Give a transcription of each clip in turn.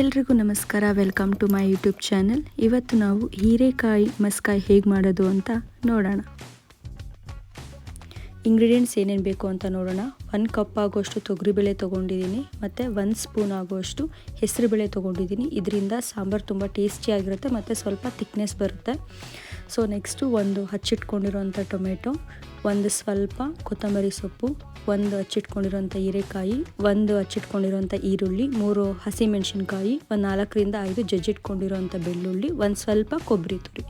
ಎಲ್ರಿಗೂ ನಮಸ್ಕಾರ. Welcome to my YouTube channel. ಇವತ್ತು ನಾವು ಹೀರೆಕಾಯಿ ಮಸ್ಕಾಯಿ ಹೇಗೆ ಮಾಡೋದು ಅಂತ ನೋಡೋಣ. ಇಂಗ್ರೀಡಿಯೆಂಟ್ಸ್ ಏನೇನು ಬೇಕು ಅಂತ ನೋಡೋಣ. 1 ಕಪ್ ಆಗೋಷ್ಟು ತೊಗರಿಬೇಳೆ ತೊಗೊಂಡಿದ್ದೀನಿ ಮತ್ತು 1 ಸ್ಪೂನ್ ಆಗೋಷ್ಟು ಹೆಸರುಬೇಳೆ ತೊಗೊಂಡಿದ್ದೀನಿ. ಇದರಿಂದ ಸಾಂಬಾರು ತುಂಬ ಟೇಸ್ಟಿಯಾಗಿರುತ್ತೆ ಮತ್ತು ಸ್ವಲ್ಪ ಥಿಕ್ನೆಸ್ ಬರುತ್ತೆ. ಸೊ ನೆಕ್ಸ್ಟು ಒಂದು ಹಚ್ಚಿಟ್ಕೊಂಡಿರೋಂಥ ಟೊಮೆಟೊ, ಒಂದು ಸ್ವಲ್ಪ ಕೊತ್ತಂಬರಿ ಸೊಪ್ಪು, ಒಂದು ಹಚ್ಚಿಟ್ಕೊಂಡಿರೋಂಥ ಹೀರೆಕಾಯಿ, ಒಂದು ಹಚ್ಚಿಟ್ಕೊಂಡಿರೋಂಥ ಈರುಳ್ಳಿ, 3 ಹಸಿಮೆಣಸಿನ್ಕಾಯಿ, ಒಂದು 4ರಿಂದ 5 ಜಜ್ಜಿಟ್ಕೊಂಡಿರೋಂಥ ಬೆಳ್ಳುಳ್ಳಿ, ಒಂದು ಸ್ವಲ್ಪ ಕೊಬ್ಬರಿ ತುರಿ.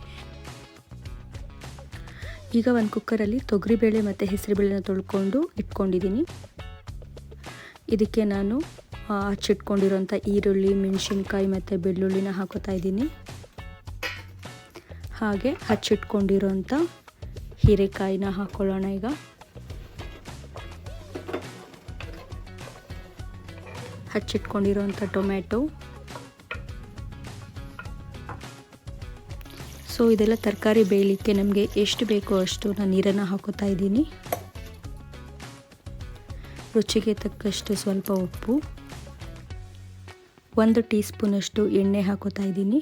ಈಗ ಒಂದು ಕುಕ್ಕರಲ್ಲಿ ತೊಗರಿಬೇಳೆ ಮತ್ತು ಹೆಸರುಬೇಳೆನ ತೊಳ್ಕೊಂಡು ಇಟ್ಕೊಂಡಿದ್ದೀನಿ. ಇದಕ್ಕೆ ನಾನು ಹಚ್ಚಿಟ್ಕೊಂಡಿರೋಂಥ ಈರುಳ್ಳಿ, ಮೆಣಸಿನ್ಕಾಯಿ ಮತ್ತು ಬೆಳ್ಳುಳ್ಳಿನ ಹಾಕೋತಾ ಇದ್ದೀನಿ. ಹಾಗೆ ಹಚ್ಚಿಟ್ಕೊಂಡಿರೋಂಥ ಹೀರೆಕಾಯಿನ ಹಾಕ್ಕೊಳ್ಳೋಣ. ಈಗ ಹಚ್ಚಿಟ್ಕೊಂಡಿರೋಂಥ ಟೊಮೆಟೊ. ಸೊ ಇದೆಲ್ಲ ತರಕಾರಿ ಬೇಯಲಿಕ್ಕೆ ನಮಗೆ ಎಷ್ಟು ಬೇಕೋ ಅಷ್ಟು ನಾನು ನೀರನ್ನು ಹಾಕೋತಾ ಇದ್ದೀನಿ. ರುಚಿಗೆ ತಕ್ಕಷ್ಟು ಸ್ವಲ್ಪ ಉಪ್ಪು, 1 ಟೀ ಸ್ಪೂನಷ್ಟು ಎಣ್ಣೆ ಹಾಕೋತಾ ಇದ್ದೀನಿ,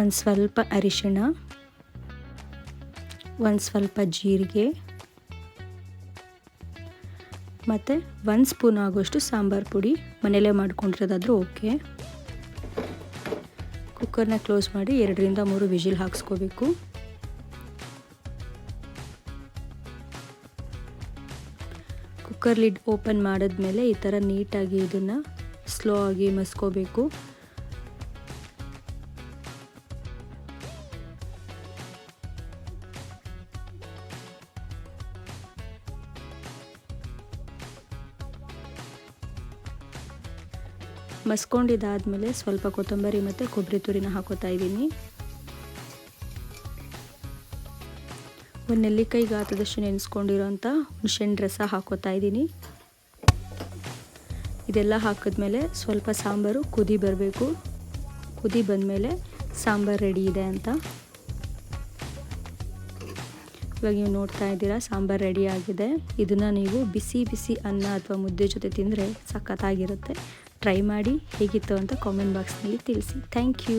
ಒಂದು ಸ್ವಲ್ಪ ಅರಿಶಿಣ, ಒಂದು ಸ್ವಲ್ಪ ಜೀರಿಗೆ ಮತ್ತು 1 ಸ್ಪೂನ್ ಆಗೋಷ್ಟು ಸಾಂಬಾರು ಪುಡಿ. ಮನೆಯಲ್ಲೇ ಮಾಡ್ಕೊಂಡಿರೋದಾದರೂ ಓಕೆ. ಕುಕ್ಕರ್ನ ಕ್ಲೋಸ್ ಮಾಡಿ 2ರಿಂದ 3 ವಿಜಿಲ್ ಹಾಕ್ಸ್ಕೋಬೇಕು. ಕುಕ್ಕರ್ ಲಿಡ್ ಓಪನ್ ಮಾಡಿದ್ಮೇಲೆ ಈ ಥರ ನೀಟಾಗಿ ಇದನ್ನು ಸ್ಲೋ ಆಗಿ ಮಸ್ಕೋಬೇಕು. ಮಸ್ಕೊಂಡಿದ್ದಾದಮೇಲೆ ಸ್ವಲ್ಪ ಕೊತ್ತಂಬರಿ ಮತ್ತು ಕೊಬ್ಬರಿ ತುರಿನ ಹಾಕೋತಾ ಇದ್ದೀನಿ. ಒಂದು ನೆಲ್ಲಿಕಾಯಿ ಗಾತ್ರದಷ್ಟು ನೆನೆಸ್ಕೊಂಡಿರೋಂಥ ಹುಣಸೆಹಣ್ಣು ರಸ ಹಾಕೋತಾ ಇದ್ದೀನಿ. ಇದೆಲ್ಲ ಹಾಕಿದ್ಮೇಲೆ ಸ್ವಲ್ಪ ಸಾಂಬಾರು ಕುದಿ ಬರಬೇಕು. ಕುದಿ ಬಂದಮೇಲೆ ಸಾಂಬಾರು ರೆಡಿ ಇದೆ ಅಂತ. ಇವಾಗ ನೀವು ನೋಡ್ತಾ ಇದ್ದೀರಾ, ಸಾಂಬಾರು ರೆಡಿ ಆಗಿದೆ. ಇದನ್ನು ನೀವು ಬಿಸಿ ಬಿಸಿ ಅನ್ನ ಅಥವಾ ಮುದ್ದೆ ಜೊತೆ ತಿಂದರೆ ಸಖತ್ತಾಗಿರುತ್ತೆ. ಟ್ರೈ ಮಾಡಿ ಹೇಗಿತ್ತು ಅಂತ ಕಾಮೆಂಟ್ ಬಾಕ್ಸ್ನಲ್ಲಿ ತಿಳಿಸಿ. Thank you.